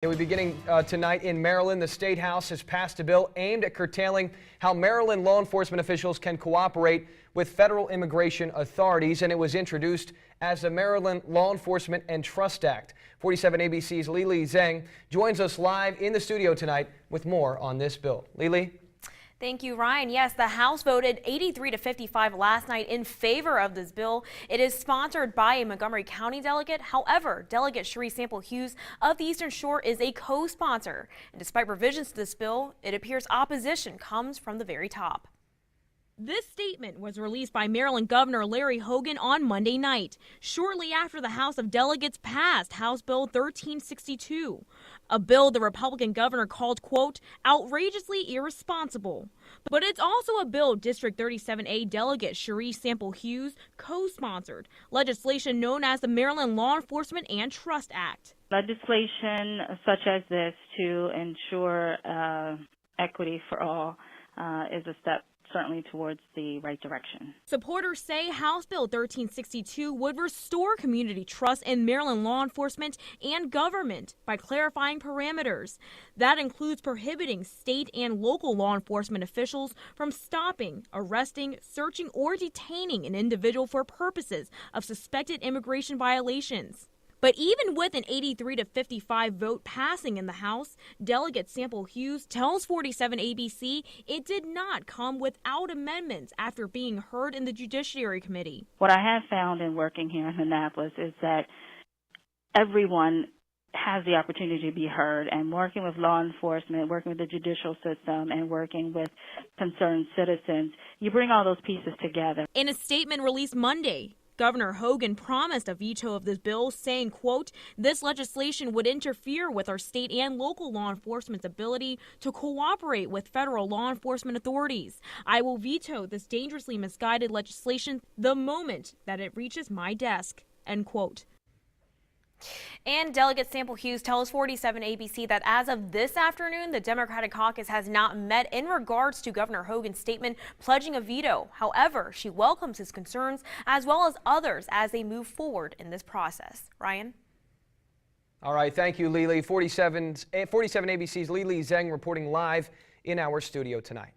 We're beginning tonight in Maryland. The State House has passed a bill aimed at curtailing how Maryland law enforcement officials can cooperate with federal immigration authorities, and it was introduced as the Maryland Law Enforcement and Trust Act. 47 ABC's Lili Zhang joins us live in the studio tonight with more on this bill. Lili? Thank you, Ryan. Yes, the House voted 83 to 55 last night in favor of this bill. It is sponsored by a Montgomery County delegate. However, Delegate Cherie Sample Hughes of the Eastern Shore is a co-sponsor. And despite revisions to this bill, it appears opposition comes from the very top. This statement was released by Maryland Governor Larry Hogan on Monday night, shortly after the House of Delegates passed House Bill 1362, a bill the Republican governor called, quote, outrageously irresponsible. But it's also a bill District 37A Delegate Cherie Sample Hughes co-sponsored, legislation known as the Maryland Law Enforcement and Trust Act. Legislation such as this to ensure equity for all is a step certainly towards the right direction. Supporters say House Bill 1362 would restore community trust in Maryland law enforcement and government by clarifying parameters. That includes prohibiting state and local law enforcement officials from stopping, arresting, searching, or detaining an individual for purposes of suspected immigration violations. But even with an 83 to 55 vote passing in the House, Delegate Sample Hughes tells 47 ABC it did not come without amendments after being heard in the Judiciary Committee. What I have found in working here in Annapolis is that everyone has the opportunity to be heard, and working with law enforcement, working with the judicial system, and working with concerned citizens, you bring all those pieces together. In a statement released Monday, Governor Hogan promised a veto of this bill, saying, quote, this legislation would interfere with our state and local law enforcement's ability to cooperate with federal law enforcement authorities. I will veto this dangerously misguided legislation the moment that it reaches my desk, end quote. And Delegate Sample Hughes tells 47 ABC that as of this afternoon, the Democratic caucus has not met in regards to Governor Hogan's statement pledging a veto. However, she welcomes his concerns as well as others as they move forward in this process. Ryan? All right, thank you, Lili. 47 ABC's Lili Zhang reporting live in our studio tonight.